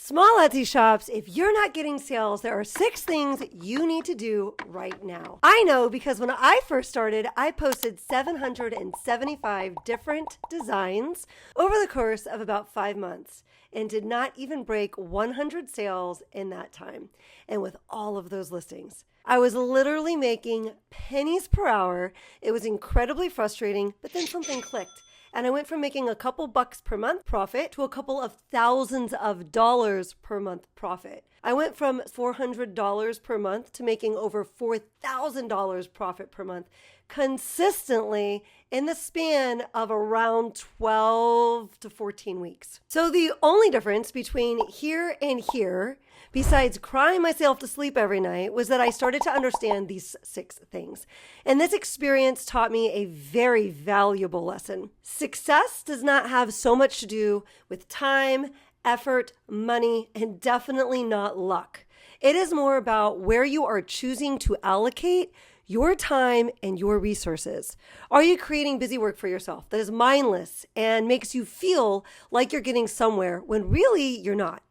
Small Etsy shops, if you're not getting sales, there are 6 things you need to do right now. I know because when I first started, I posted 775 different designs over the course of about 5 months and did not even break 100 sales in that time. And with all of those listings, I was literally making pennies per hour. It was incredibly frustrating, but then something clicked. And I went from making a couple bucks per month profit to a couple of thousands of dollars per month profit. I went from $400 per month to making over $4,000 profit per month consistently in the span of around 12 to 14 weeks. So the only difference between here and here, besides crying myself to sleep every night, was that I started to understand these 6 things. And this experience taught me a very valuable lesson. Success does not have so much to do with time, effort, money, and definitely not luck. It is more about where you are choosing to allocate your time and your resources. Are you creating busy work for yourself that is mindless and makes you feel like you're getting somewhere when really you're not?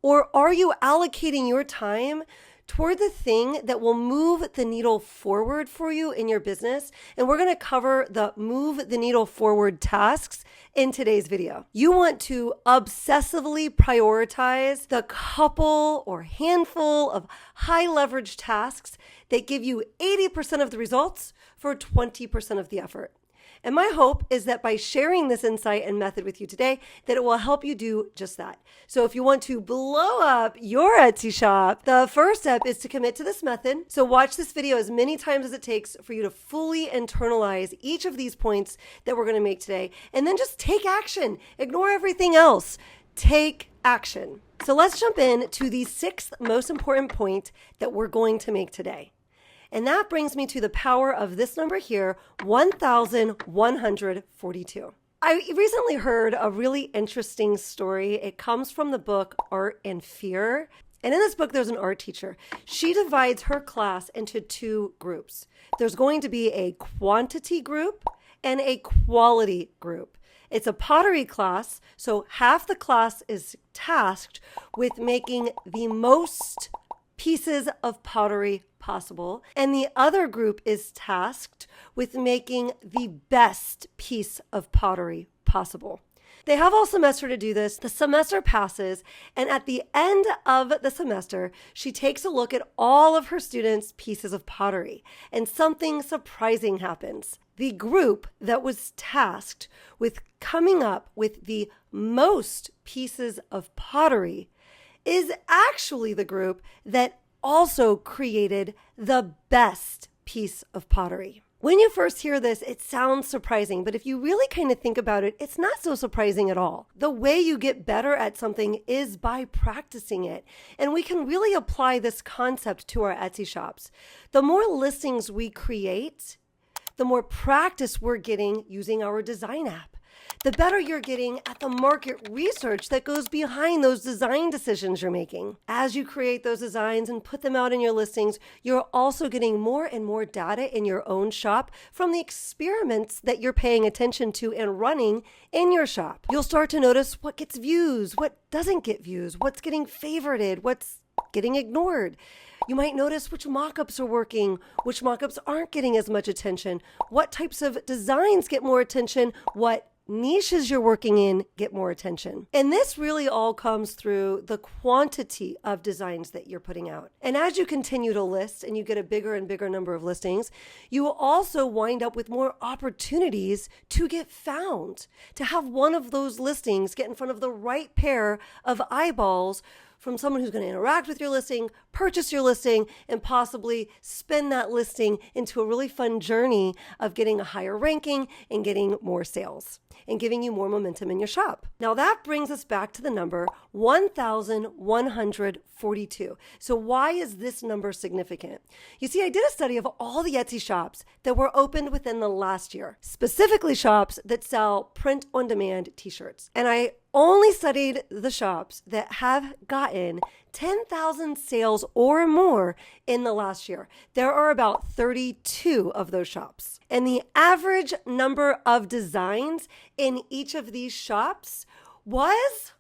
Or are you allocating your time toward the thing that will move the needle forward for you in your business? And we're going to cover the move the needle forward tasks in today's video. You want to obsessively prioritize the couple or handful of high leverage tasks that give you 80% of the results for 20% of the effort. And my hope is that by sharing this insight and method with you today, that it will help you do just that. So if you want to blow up your Etsy shop, the first step is to commit to this method. So watch this video as many times as it takes for you to fully internalize each of these points that we're going to make today. And then just take action. Ignore everything else. Take action. So let's jump in to the 6th most important point that we're going to make today. And that brings me to the power of this number here, 1,142. I recently heard a really interesting story. It comes from the book Art and Fear. And in this book, there's an art teacher. She divides her class into 2 groups. There's going to be a quantity group and a quality group. It's a pottery class, so half the class is tasked with making the most pieces of pottery possible, and the other group is tasked with making the best piece of pottery possible. They have all semester to do this. The semester passes, and at the end of the semester, she takes a look at all of her students' pieces of pottery, and something surprising happens. The group that was tasked with coming up with the most pieces of pottery is actually the group that also created the best piece of pottery. When you first hear this, it sounds surprising, but if you really kind of think about it, it's not so surprising at all. The way you get better at something is by practicing it, and we can really apply this concept to our Etsy shops. The more listings we create, the more practice we're getting using our design app. The better you're getting at the market research that goes behind those design decisions you're making. As you create those designs and put them out in your listings, you're also getting more and more data in your own shop from the experiments that you're paying attention to and running in your shop. You'll start to notice what gets views, what doesn't get views, what's getting favorited, what's getting ignored. You might notice which mockups are working, which mockups aren't getting as much attention, what types of designs get more attention, what niches you're working in get more attention. And this really all comes through the quantity of designs that you're putting out. And as you continue to list and you get a bigger and bigger number of listings, you will also wind up with more opportunities to get found, to have one of those listings get in front of the right pair of eyeballs from someone who's going to interact with your listing, purchase your listing, and possibly spin that listing into a really fun journey of getting a higher ranking and getting more sales and giving you more momentum in your shop. Now that brings us back to the number 1,142. So why is this number significant? You see, I did a study of all the Etsy shops that were opened within the last year, specifically shops that sell print-on-demand t-shirts. And I only studied the shops that have gotten 10,000 sales or more in the last year. There are about 32 of those shops. And the average number of designs in each of these shops was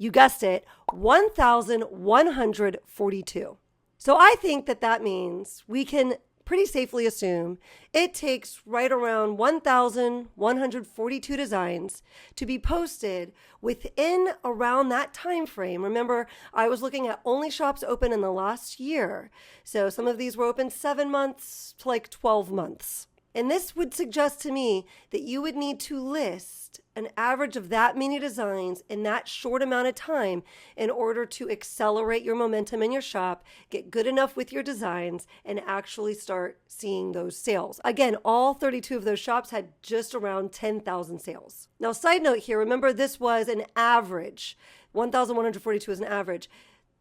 You guessed it, 1,142. So I think that means we can pretty safely assume it takes right around 1,142 designs to be posted within around that time frame. Remember, I was looking at only shops open in the last year. So some of these were open 7 months to like 12 months. And this would suggest to me that you would need to list an average of that many designs in that short amount of time in order to accelerate your momentum in your shop, get good enough with your designs, and actually start seeing those sales. Again, all 32 of those shops had just around 10,000 sales. Now, side note here, remember this was an average. 1,142 is an average.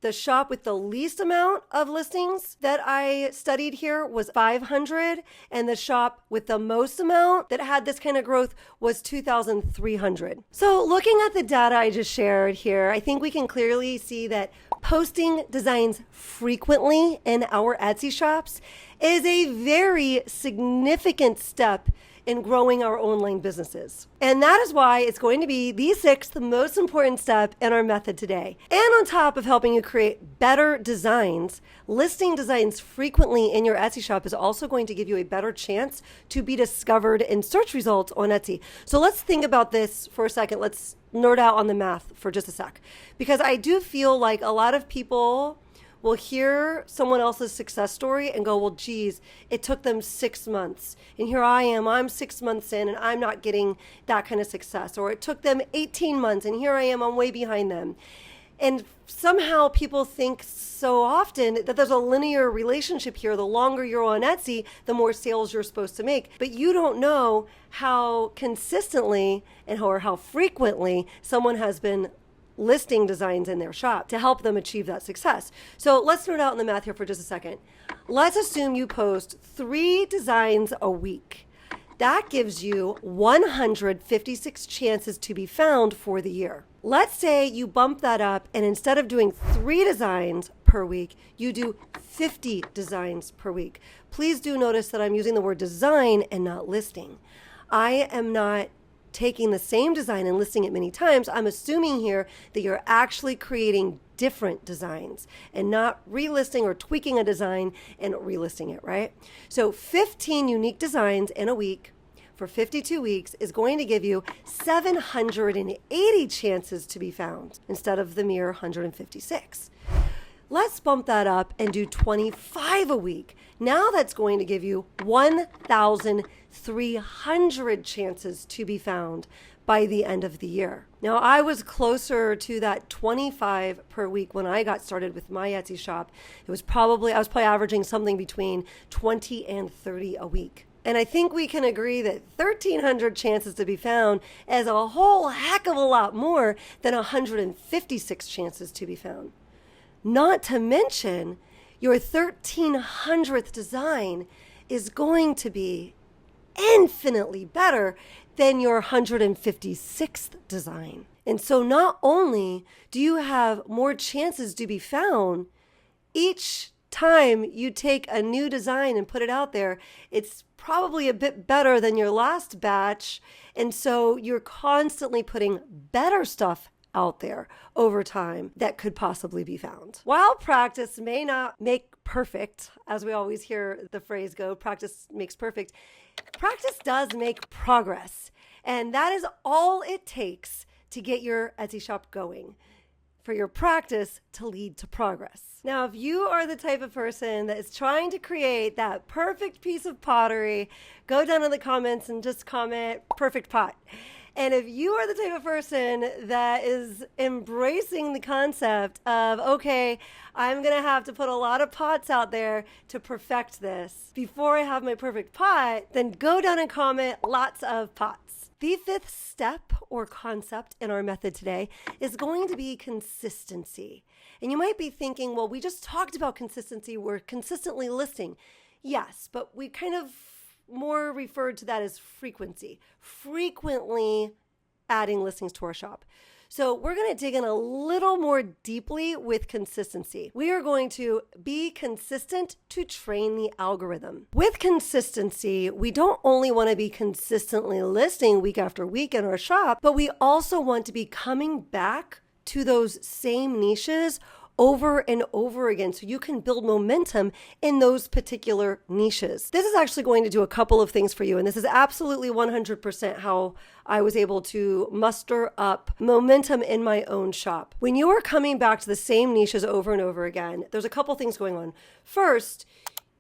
The shop with the least amount of listings that I studied here was 500, and the shop with the most amount that had this kind of growth was 2,300. So looking at the data I just shared here, I think we can clearly see that posting designs frequently in our Etsy shops is a very significant step in growing our online businesses. And that is why it's going to be the sixth most important step in our method today. And on top of helping you create better designs, listing designs frequently in your Etsy shop is also going to give you a better chance to be discovered in search results on Etsy. So let's think about this for a second. Let's nerd out on the math for just a sec. Because I do feel like a lot of people will hear someone else's success story and go, well, geez, it took them 6 months. And here I am, I'm 6 months in and I'm not getting that kind of success. Or it took them 18 months and here I am, I'm way behind them. And somehow people think so often that there's a linear relationship here. The longer you're on Etsy, the more sales you're supposed to make. But you don't know how consistently and how frequently someone has been listing designs in their shop to help them achieve that success. So let's nerd out in the math here for just a second. Let's assume you post 3 designs a week. That gives you 156 chances to be found for the year. Let's say you bump that up and instead of doing 3 designs per week, you do 50 designs per week. Please do notice that I'm using the word design and not listing. I am not taking the same design and listing it many times. I'm assuming here that you're actually creating different designs and not relisting or tweaking a design and relisting it, right? So 15 unique designs in a week for 52 weeks is going to give you 780 chances to be found instead of the mere 156. Let's bump that up and do 25 a week. Now that's going to give you 1,300 chances to be found by the end of the year. Now, I was closer to that 25 per week when I got started with my Etsy shop. I was probably averaging something between 20 and 30 a week. And I think we can agree that 1,300 chances to be found is a whole heck of a lot more than 156 chances to be found. Not to mention, your 1,300th design is going to be infinitely better than your 156th design. And so not only do you have more chances to be found, each time you take a new design and put it out there, it's probably a bit better than your last batch. And so you're constantly putting better stuff out there over time that could possibly be found. While practice may not make perfect, as we always hear the phrase go, practice makes perfect, practice does make progress. And that is all it takes to get your Etsy shop going, for your practice to lead to progress. Now, if you are the type of person that is trying to create that perfect piece of pottery, go down in the comments and just comment perfect pot. And if you are the type of person that is embracing the concept of, okay, I'm going to have to put a lot of pots out there to perfect this before I have my perfect pot, then go down and comment lots of pots. The 5th step or concept in our method today is going to be consistency. And you might be thinking, well, we just talked about consistency. We're consistently listing. Yes, but we kind of more referred to that as frequency. Frequently adding listings to our shop. So we're going to dig in a little more deeply with consistency. We are going to be consistent to train the algorithm. With consistency, we don't only want to be consistently listing week after week in our shop, but we also want to be coming back to those same niches over and over again so you can build momentum in those particular niches. This is actually going to do a couple of things for you, and this is absolutely 100% how I was able to muster up momentum in my own shop. When you are coming back to the same niches over and over again, there's a couple things going on. First,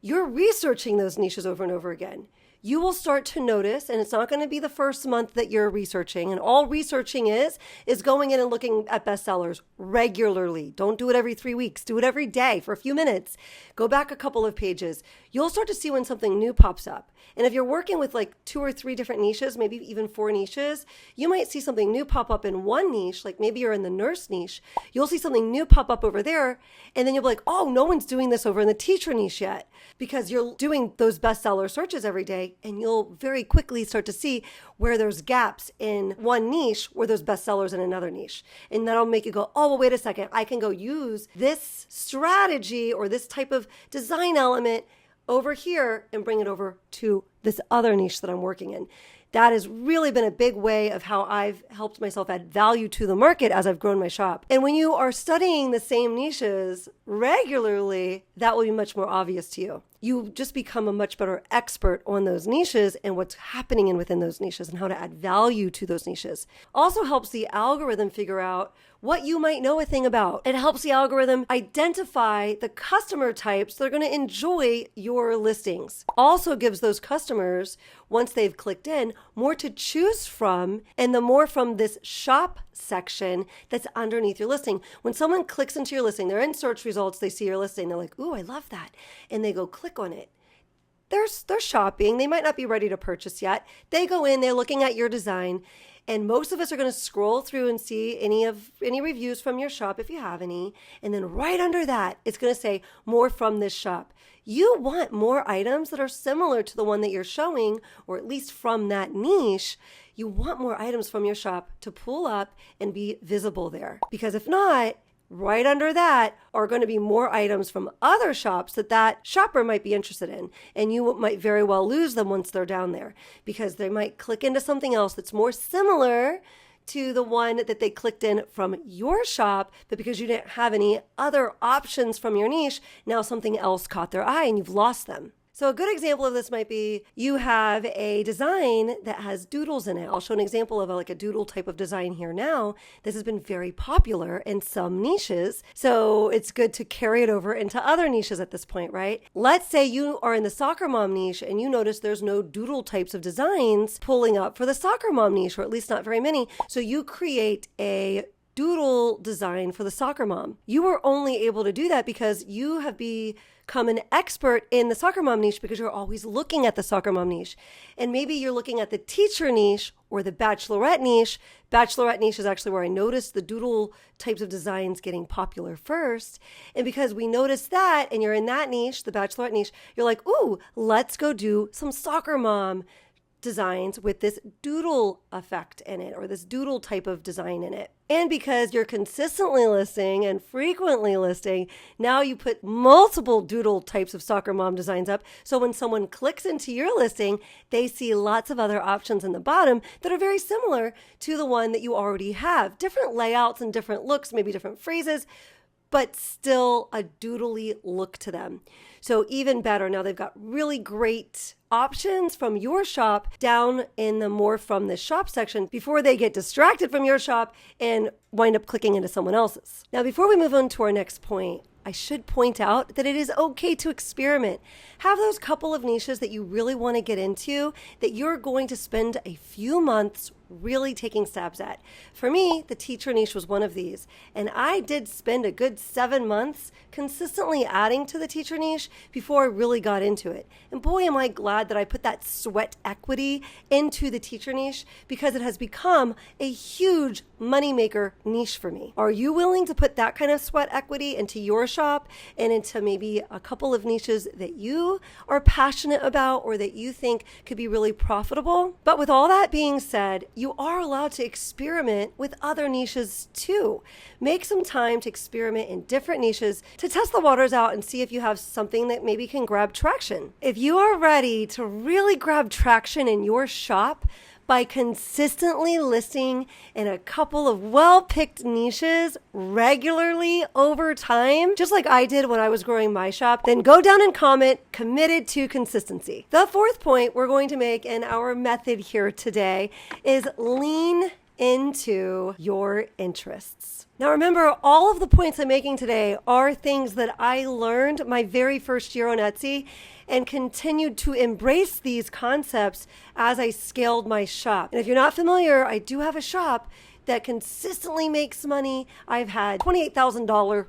you're researching those niches over and over again. You will start to notice, and it's not going to be the first month that you're researching, and all researching is going in and looking at bestsellers regularly. Don't do it every 3 weeks. Do it every day for a few minutes. Go back a couple of pages. You'll start to see when something new pops up. And if you're working with like 2 or 3 different niches, maybe even 4 niches, you might see something new pop up in one niche, like maybe you're in the nurse niche. You'll see something new pop up over there, and then you'll be like, oh, no one's doing this over in the teacher niche yet, because you're doing those bestseller searches every day, and you'll very quickly start to see where there's gaps in one niche where there's bestsellers in another niche. And that'll make you go, oh, well, wait a second, I can go use this strategy or this type of design element over here and bring it over to this other niche that I'm working in. That has really been a big way of how I've helped myself add value to the market as I've grown my shop. And when you are studying the same niches regularly, that will be much more obvious to you. You just become a much better expert on those niches and what's happening within those niches and how to add value to those niches. Also helps the algorithm figure out what you might know a thing about. It helps the algorithm identify the customer types that are going to enjoy your listings. Also gives those customers, once they've clicked in, more to choose from, and the more from this shop section that's underneath your listing. When someone clicks into your listing, they're in search results, they see your listing, they're like, ooh, I love that. And they go click on it. They're shopping. They might not be ready to purchase yet. They go in, they're looking at your design. And most of us are going to scroll through and see any reviews from your shop if you have any. And then right under that, it's going to say more from this shop. You want more items that are similar to the one that you're showing, or at least from that niche. You want more items from your shop to pull up and be visible there. Because if not, right under that are going to be more items from other shops that shopper might be interested in. And you might very well lose them once they're down there, because they might click into something else that's more similar to the one that they clicked in from your shop, but because you didn't have any other options from your niche, now something else caught their eye and you've lost them. So a good example of this might be you have a design that has doodles in it. I'll show an example of a doodle type of design here now. This has been very popular in some niches, so it's good to carry it over into other niches at this point, right? Let's say you are in the soccer mom niche and you notice there's no doodle types of designs pulling up for the soccer mom niche, or at least not very many. So you create a doodle design for the soccer mom. You were only able to do that because you have become an expert in the soccer mom niche because you're always looking at the soccer mom niche. And maybe you're looking at the teacher niche or the bachelorette niche. Bachelorette niche is actually where I noticed the doodle types of designs getting popular first. And because we noticed that and you're in that niche, the bachelorette niche, you're like, ooh, let's go do some soccer mom designs with this doodle effect in it, or this doodle type of design in it. And because you're consistently listing and frequently listing, now you put multiple doodle types of soccer mom designs up. So when someone clicks into your listing, they see lots of other options in the bottom that are very similar to the one that you already have. Different layouts and different looks, maybe different phrases, but still a doodly look to them. So even better, now they've got really great options from your shop down in the more from this shop section before they get distracted from your shop and wind up clicking into someone else's. Now, before we move on to our next point, I should point out that it is okay to experiment. Have those couple of niches that you really want to get into that you're going to spend a few months really taking stabs at. For me, the teacher niche was one of these, and I did spend a good 7 months consistently adding to the teacher niche before I really got into it. And boy, am I glad that I put that sweat equity into the teacher niche, because it has become a huge moneymaker niche for me. Are you willing to put that kind of sweat equity into your shop and into maybe a couple of niches that you are passionate about or that you think could be really profitable? But with all that being said, you are allowed to experiment with other niches too. Make some time to experiment in different niches to test the waters out and see if you have something that maybe can grab traction. If you are ready to really grab traction in your shop by consistently listing in a couple of well-picked niches regularly over time, just like I did when I was growing my shop, then go down and comment committed to consistency. The fourth point we're going to make in our method here today is lean into your interests. Now remember, all of the points I'm making today are things that I learned my very first year on Etsy and continued to embrace these concepts as I scaled my shop. And if you're not familiar, I do have a shop that consistently makes money. I've had $28,000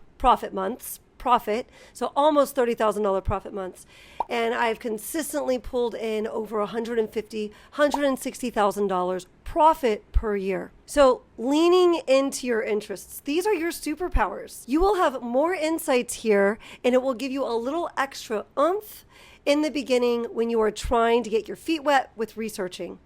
profit, so almost $30,000 profit months. And I've consistently pulled in over $150,000, $160,000 profit per year. So leaning into your interests, these are your superpowers. You will have more insights here, and it will give you a little extra oomph in the beginning when you are trying to get your feet wet with researching.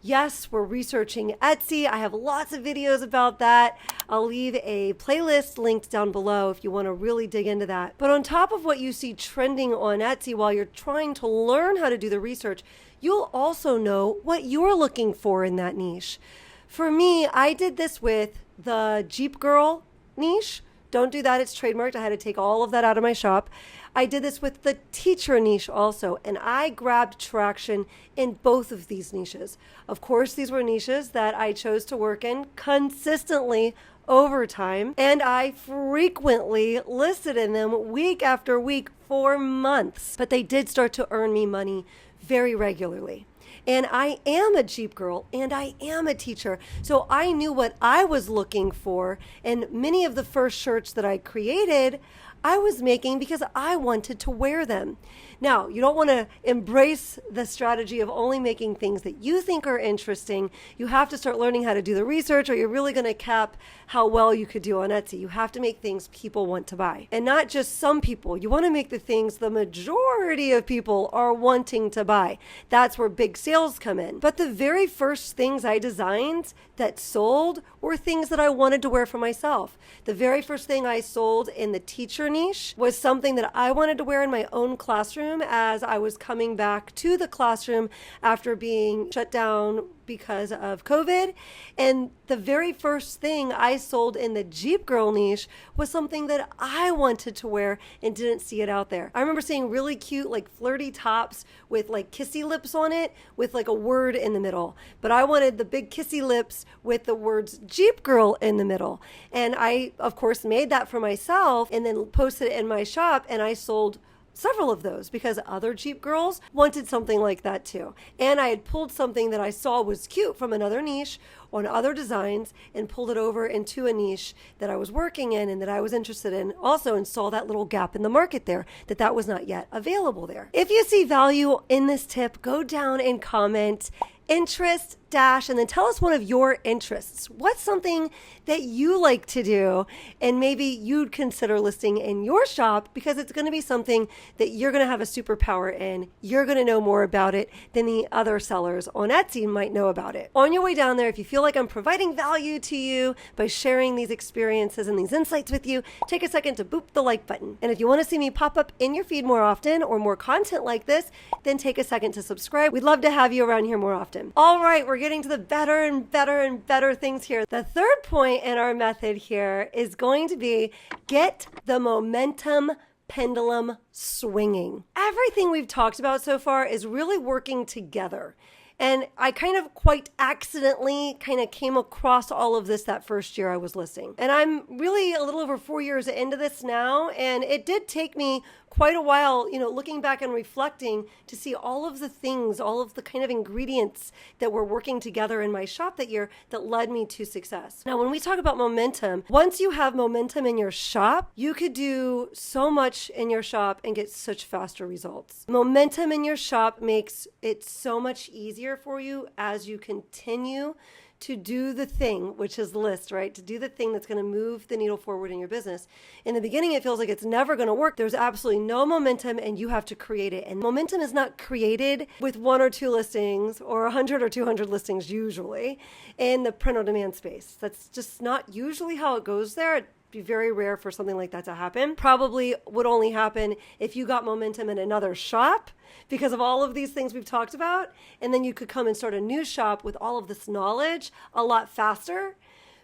Yes, we're researching Etsy. I have lots of videos about that. I'll leave a playlist linked down below if you want to really dig into that. But on top of what you see trending on Etsy while you're trying to learn how to do the research, you'll also know what you're looking for in that niche. For me, I did this with the Jeep Girl niche. Don't do that, it's trademarked. I had to take all of that out of my shop. I did this with the teacher niche also, and I grabbed traction in both of these niches. Of course, these were niches that I chose to work in consistently over time, and I frequently listed in them week after week for months. But they did start to earn me money very regularly. And I am a Jeep girl and I am a teacher. So I knew what I was looking for. And many of the first shirts that I created, I was making because I wanted to wear them. Now, you don't want to embrace the strategy of only making things that you think are interesting. You have to start learning how to do the research, or you're really going to cap how well you could do on Etsy. You have to make things people want to buy, and not just some people. You want to make the things the majority of people are wanting to buy. That's where big sales come in. But the very first things I designed that sold were things that I wanted to wear for myself. The very first thing I sold in the teacher niche was something that I wanted to wear in my own classroom as I was coming back to the classroom after being shut down because of COVID. And the very first thing I sold in the Jeep Girl niche was something that I wanted to wear and didn't see it out there. I remember seeing really cute, like flirty tops with like kissy lips on it with like a word in the middle. But I wanted the big kissy lips with the words Jeep Girl in the middle. And I, of course, made that for myself and then posted it in my shop, and I sold several of those because other Jeep girls wanted something like that too. And I had pulled something that I saw was cute from another niche on other designs and pulled it over into a niche that I was working in and that I was interested in also, and saw that little gap in the market there, that was not yet available there. If you see value in this tip, go down and comment interest dash and then tell us one of your interests. What's something that you like to do and maybe you'd consider listing in your shop, because it's going to be something that you're going to have a superpower in. You're going to know more about it than the other sellers on Etsy might know about it. On your way down there, if you feel like I'm providing value to you by sharing these experiences and these insights with you, take a second to boop the like button. And if you want to see me pop up in your feed more often or more content like this, then take a second to subscribe. We'd love to have you around here more often. All right, we're getting to the better and better and better things here. The third point in our method here is going to be get the momentum pendulum swinging. Everything we've talked about so far is really working together. And I kind of quite accidentally came across all of this that first year I was listing. And I'm really a little over 4 years into this now. And it did take me quite a while, looking back and reflecting to see all of the things, all of the kind of ingredients that were working together in my shop that year that led me to success. Now, when we talk about momentum, once you have momentum in your shop, you could do so much in your shop and get such faster results. Momentum in your shop makes it so much easier for you as you continue to do the thing, which is list, right? To do the thing that's going to move the needle forward in your business. In the beginning, it feels like it's never going to work. There's absolutely no momentum and you have to create it. And momentum is not created with 1 or 2 listings or 100 or 200 listings usually in the print on demand space. That's just not usually how it goes there. be very rare for something like that to happen. Probably would only happen if you got momentum in another shop because of all of these things we've talked about. And then you could come and start a new shop with all of this knowledge a lot faster.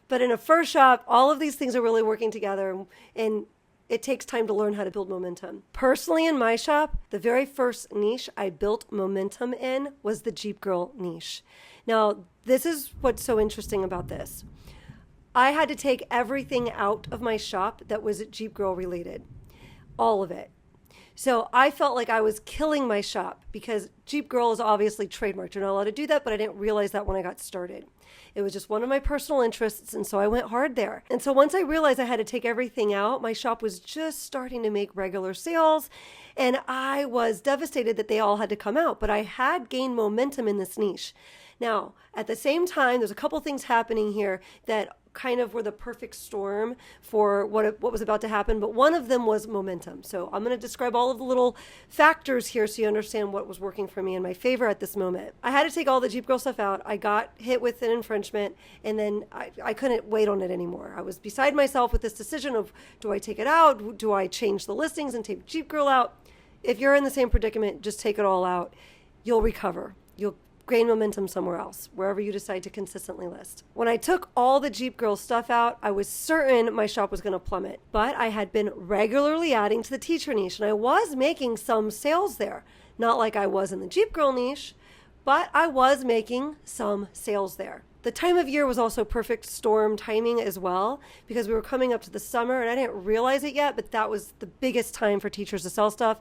But in a first shop, all of these things are really working together, and it takes time to learn how to build momentum. Personally, in my shop, the very first niche I built momentum in was the Jeep Girl niche. Now, this is what's so interesting about this. I had to take everything out of my shop that was Jeep Girl related, all of it. So I felt like I was killing my shop because Jeep Girl is obviously trademarked. You're not allowed to do that, but I didn't realize that when I got started. It was just one of my personal interests, and so I went hard there. And so once I realized I had to take everything out, my shop was just starting to make regular sales, and I was devastated that they all had to come out, but I had gained momentum in this niche. Now, at the same time, there's a couple things happening here that kind of were the perfect storm for what was about to happen, but one of them was momentum. So I'm going to describe all of the little factors here so you understand what was working for me in my favor at this moment. I had to take all the Jeep Girl stuff out. I got hit with an infringement, and then I couldn't wait on it anymore. I was beside myself with this decision of, do I take it out? Do I change the listings and take Jeep Girl out? If you're in the same predicament, just take it all out. You'll recover. You'll gain momentum somewhere else, wherever you decide to consistently list. When I took all the Jeep Girl stuff out, I was certain my shop was going to plummet, but I had been regularly adding to the teacher niche, and I was making some sales there. Not like I was in the Jeep Girl niche, but I was making some sales there. The time of year was also perfect storm timing as well, because we were coming up to the summer, and I didn't realize it yet, but that was the biggest time for teachers to sell stuff.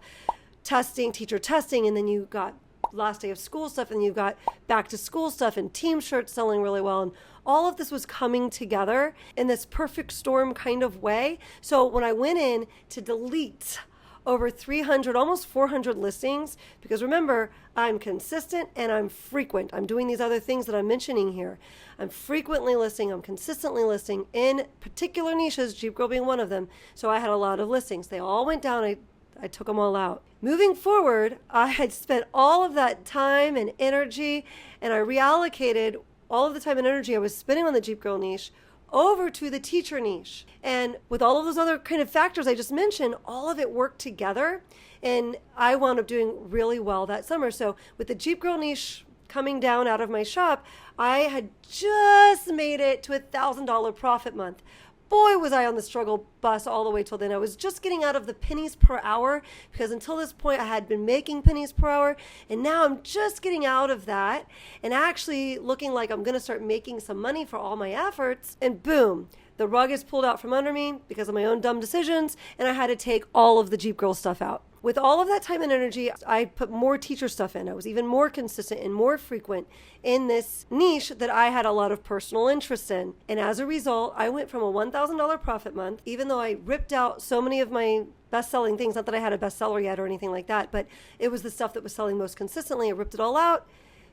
Testing, teacher testing, and then you got last day of school stuff, and you've got back to school stuff and team shirts selling really well. And all of this was coming together in this perfect storm kind of way. So when I went in to delete over 300, almost 400 listings, because remember, I'm consistent and I'm frequent. I'm doing these other things that I'm mentioning here. I'm frequently listing, I'm consistently listing in particular niches, Jeep Girl being one of them. So I had a lot of listings. They all went down. I took them all out. Moving forward, I had spent all of that time and energy, and I reallocated all of the time and energy I was spending on the Jeep Girl niche over to the teacher niche. And with all of those other kind of factors I just mentioned, all of it worked together, and I wound up doing really well that summer. So with the Jeep Girl niche coming down out of my shop, I had just made it to $1,000 profit month. Boy, was I on the struggle bus all the way till then. I was just getting out of the pennies per hour, because until this point I had been making pennies per hour, and now I'm just getting out of that and actually looking like I'm going to start making some money for all my efforts. And boom, the rug is pulled out from under me because of my own dumb decisions, and I had to take all of the Jeep Girl stuff out. With all of that time and energy, I put more teacher stuff in. I was even more consistent and more frequent in this niche that I had a lot of personal interest in. And as a result, I went from a $1,000 profit month, even though I ripped out so many of my best-selling things, not that I had a bestseller yet or anything like that, but it was the stuff that was selling most consistently. I ripped it all out.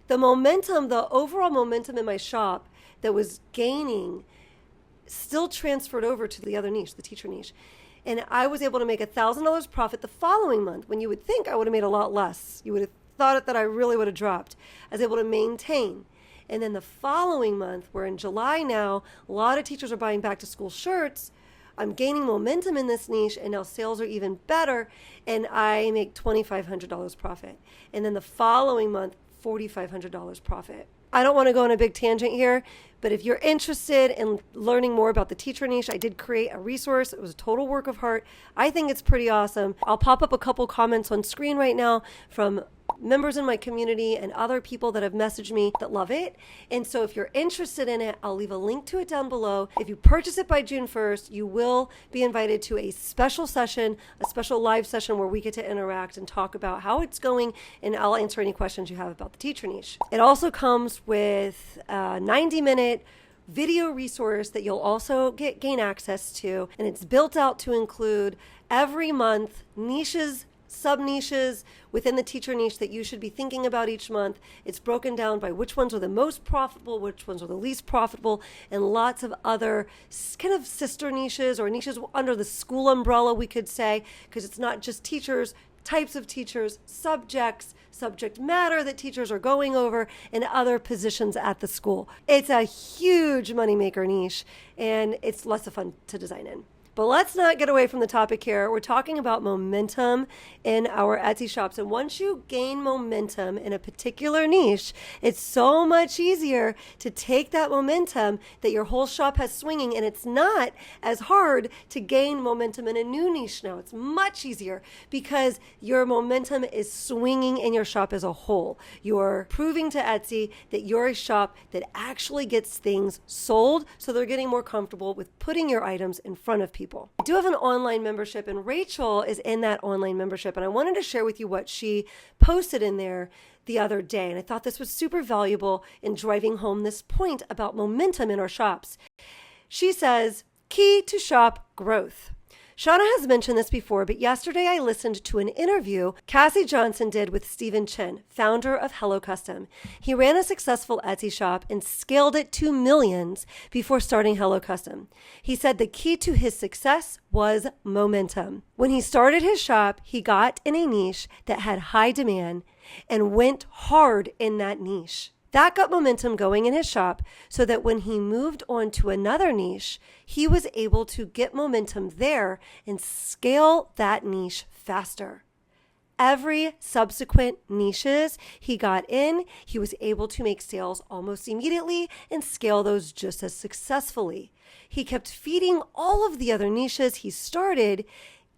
The momentum, the overall momentum in my shop that was gaining still transferred over to the other niche, the teacher niche. And I was able to make $1,000 profit the following month, when you would think I would have made a lot less. You would have thought that I really would have dropped. I was able to maintain. And then the following month, we're in July now, a lot of teachers are buying back to school shirts. I'm gaining momentum in this niche, and now sales are even better, and I make $2,500 profit. And then the following month, $4,500 profit. I don't want to go on a big tangent here, but if you're interested in learning more about the teacher niche, I did create a resource. It was a total work of art. I think it's pretty awesome. I'll pop up a couple comments on screen right now from members in my community and other people that have messaged me that love it. And so if you're interested in it, I'll leave a link to it down below. If you purchase it by June 1st, you will be invited to a special session, a special live session where we get to interact and talk about how it's going, and I'll answer any questions you have about the teacher niche. It also comes with a 90-minute video resource that you'll also gain access to, and it's built out to include every month niches, sub-niches within the teacher niche that you should be thinking about each month. It's broken down by which ones are the most profitable, which ones are the least profitable, and lots of other kind of sister niches or niches under the school umbrella, we could say, because it's not just teachers, types of teachers, subjects, subject matter that teachers are going over, and other positions at the school. It's a huge moneymaker niche, and it's lots of fun to design in. But let's not get away from the topic here. We're talking about momentum in our Etsy shops. And once you gain momentum in a particular niche, it's so much easier to take that momentum that your whole shop has swinging. And it's not as hard to gain momentum in a new niche now. It's much easier because your momentum is swinging in your shop as a whole. You're proving to Etsy that you're a shop that actually gets things sold, so they're getting more comfortable with putting your items in front of people. I do have an online membership, and Rachel is in that online membership, and I wanted to share with you what she posted in there the other day, and I thought this was super valuable in driving home this point about momentum in our shops. She says, key to shop growth. Shauna has mentioned this before, but yesterday I listened to an interview Cassie Johnson did with Stephen Chen, founder of Hello Custom. He ran a successful Etsy shop and scaled it to millions before starting Hello Custom. He said the key to his success was momentum. When he started his shop, he got in a niche that had high demand and went hard in that niche. That got momentum going in his shop so that when he moved on to another niche, he was able to get momentum there and scale that niche faster. Every subsequent niches he got in, he was able to make sales almost immediately and scale those just as successfully. He kept feeding all of the other niches he started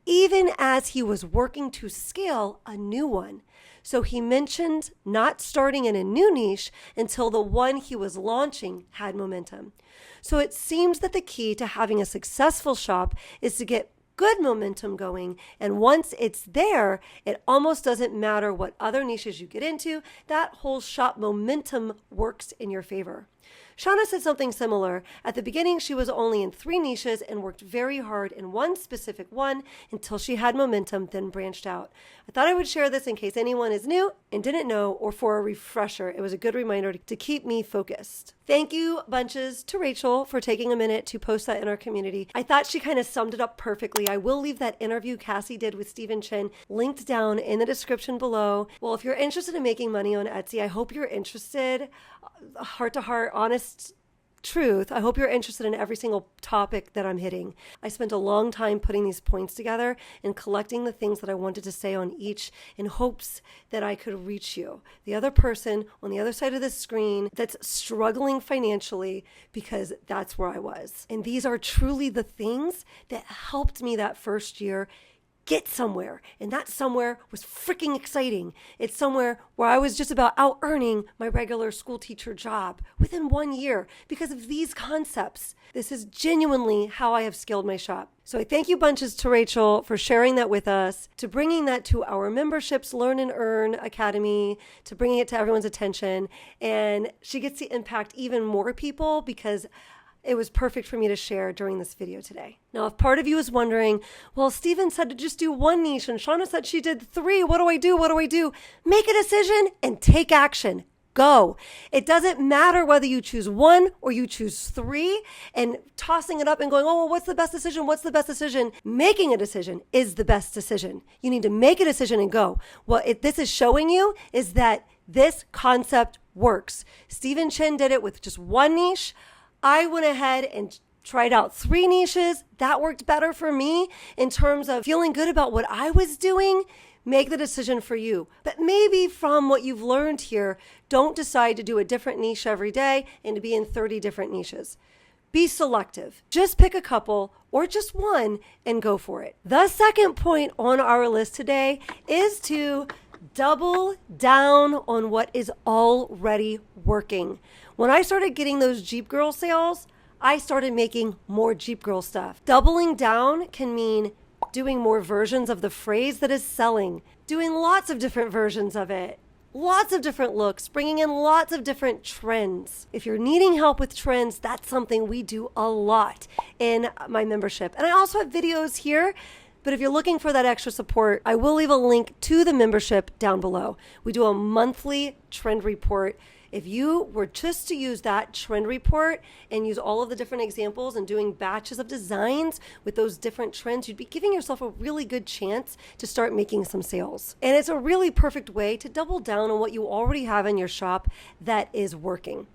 even as he was working to scale a new one. So he mentioned not starting in a new niche until the one he was launching had momentum. So it seems that the key to having a successful shop is to get good momentum going. And once it's there, it almost doesn't matter what other niches you get into. That whole shop momentum works in your favor. Shauna said something similar. At the beginning, she was only in 3 niches and worked very hard in one specific one until she had momentum, then branched out. I thought I would share this in case anyone is new and didn't know, or for a refresher. It was a good reminder to keep me focused. Thank you bunches to Rachel for taking a minute to post that in our community. I thought she kind of summed it up perfectly. I will leave that interview Cassie did with Stephen Chen linked down in the description below. Well, if you're interested in making money on Etsy, I hope you're interested. Heart to heart, honest truth. I hope you're interested in every single topic that I'm hitting. I spent a long time putting these points together and collecting the things that I wanted to say on each in hopes that I could reach you, the other person on the other side of the screen that's struggling financially, because that's where I was. And these are truly the things that helped me that first year get somewhere. And that somewhere was freaking exciting. It's somewhere where I was just about out earning my regular school teacher job within 1 year because of these concepts. This is genuinely how I have scaled my shop. So I thank you bunches to Rachel for sharing that with us, to bringing that to our memberships, Learn and Earn Academy, to bringing it to everyone's attention. And she gets to impact even more people because it was perfect for me to share during this video today. Now, if part of you is wondering, well, Stephen said to just do 1 niche and Shauna said she did 3. What do I do? What do I do? Make a decision and take action. Go. It doesn't matter whether you choose 1 or you choose 3 and tossing it up and going, oh, well, what's the best decision? What's the best decision? Making a decision is the best decision. You need to make a decision and go. What this is showing you is that this concept works. Stephen Chen did it with just 1 niche. I went ahead and tried out 3 niches. That worked better for me in terms of feeling good about what I was doing. Make the decision for you. But maybe from what you've learned here, don't decide to do a different niche every day and to be in 30 different niches. Be selective. Just pick a couple or just 1 and go for it. The second point on our list today is to double down on what is already working. When I started getting those Jeep Girl sales, I started making more Jeep Girl stuff. Doubling down can mean doing more versions of the phrase that is selling, doing lots of different versions of it, lots of different looks, bringing in lots of different trends. If you're needing help with trends, that's something we do a lot in my membership. And I also have videos here. But if you're looking for that extra support, I will leave a link to the membership down below. We do a monthly trend report. If you were just to use that trend report and use all of the different examples and doing batches of designs with those different trends, you'd be giving yourself a really good chance to start making some sales. And it's a really perfect way to double down on what you already have in your shop that is working.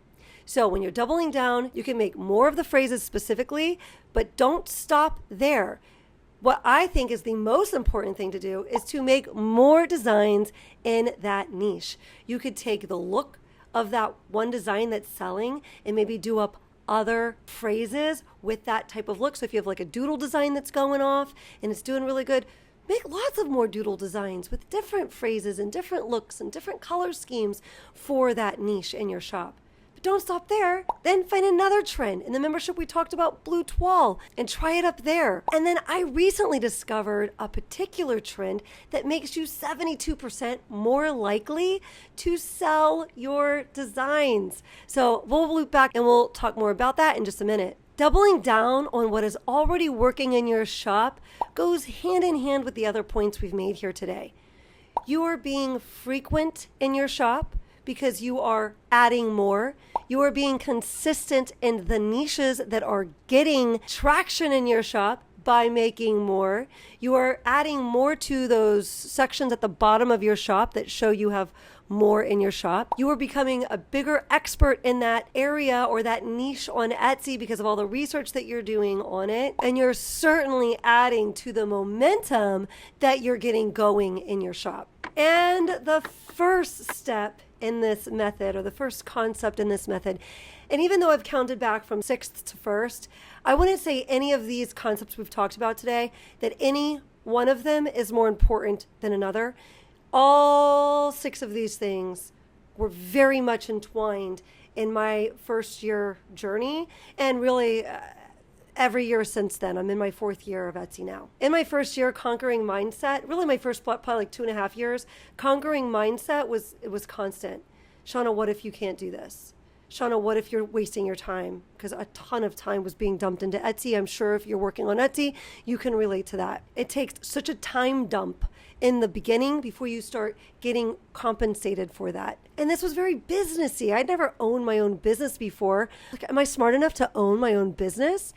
So when you're doubling down, you can make more of the phrases specifically, but don't stop there. What I think is the most important thing to do is to make more designs in that niche. You could take the look of that one design that's selling and maybe do up other phrases with that type of look. So if you have like a doodle design that's going off and it's doing really good, make lots of more doodle designs with different phrases and different looks and different color schemes for that niche in your shop. But don't stop there. Then find another trend. In the membership, we talked about blue toile and try it up there. And then I recently discovered a particular trend that makes you 72% more likely to sell your designs. So we'll loop back and we'll talk more about that in just a minute. Doubling down on what is already working in your shop goes hand in hand with the other points we've made here today. You are being frequent in your shop because you are adding more. You are being consistent in the niches that are getting traction in your shop by making more. You are adding more to those sections at the bottom of your shop that show you have more in your shop. You are becoming a bigger expert in that area or that niche on Etsy because of all the research that you're doing on it. And you're certainly adding to the momentum that you're getting going in your shop. And the first step in this method, or the first concept in this method, and even though I've counted back from sixth to first, I wouldn't say any of these concepts we've talked about today, that any one of them is more important than another. All 6 of these things were very much entwined in my first year journey, and really every year since then. I'm in my 4th year of Etsy now. In my first year, conquering mindset, really my first probably like 2.5 years, conquering mindset was constant. Shauna, what if you can't do this? Shauna, what if you're wasting your time? Because a ton of time was being dumped into Etsy. I'm sure if you're working on Etsy, you can relate to that. It takes such a time dump in the beginning before you start getting compensated for that. And this was very businessy. I'd never owned my own business before. Like, am I smart enough to own my own business?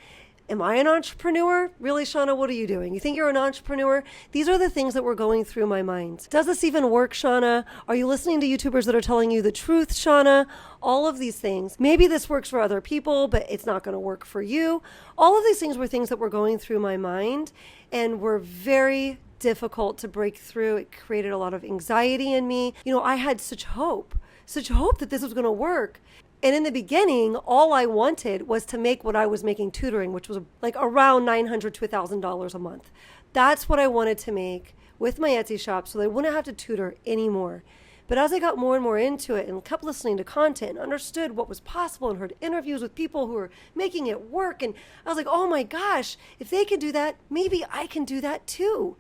Am I an entrepreneur? Really, Shauna, what are you doing? You think you're an entrepreneur? These are the things that were going through my mind. Does this even work, Shauna? Are you listening to YouTubers that are telling you the truth, Shauna? All of these things. Maybe this works for other people, but it's not going to work for you. All of these things were things that were going through my mind and were very difficult to break through. It created a lot of anxiety in me. You know, I had such hope that this was going to work. And in the beginning, all I wanted was to make what I was making tutoring, which was like around $900 to $1,000 a month. That's what I wanted to make with my Etsy shop so that I wouldn't have to tutor anymore. But as I got more and more into it and kept listening to content and understood what was possible and heard interviews with people who were making it work, and I was like, oh my gosh, if they can do that, maybe I can do that too.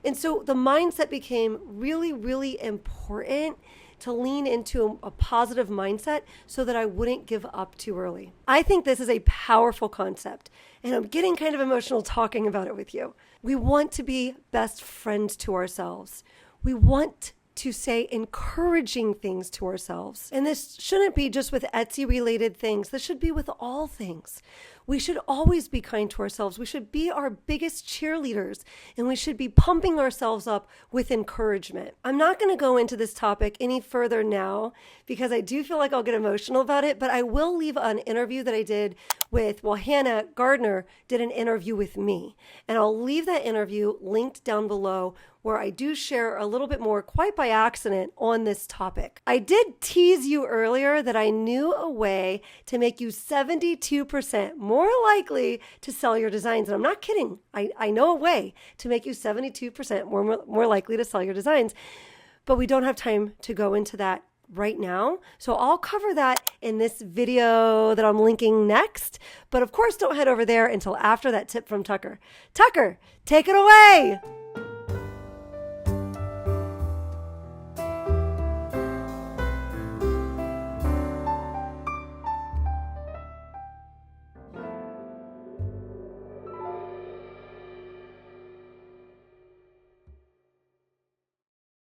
And so the mindset became really, really important to lean into a positive mindset so that I wouldn't give up too early. I think this is a powerful concept, and I'm getting kind of emotional talking about it with you. We want to be best friends to ourselves. We want to say encouraging things to ourselves. And this shouldn't be just with Etsy related things. This should be with all things. We should always be kind to ourselves. We should be our biggest cheerleaders, and we should be pumping ourselves up with encouragement. I'm not going to go into this topic any further now because I do feel like I'll get emotional about it, but I will leave an interview that I did with, Hannah Gardner did an interview with me, and I'll leave that interview linked down below where I do share a little bit more, quite by accident, on this topic. I did tease you earlier that I knew a way to make you 72% more likely to sell your designs. And I'm not kidding. I know a way to make you 72% more likely to sell your designs. But we don't have time to go into that right now. So I'll cover that in this video that I'm linking next. But of course, don't head over there until after that tip from Tucker. Tucker, take it away.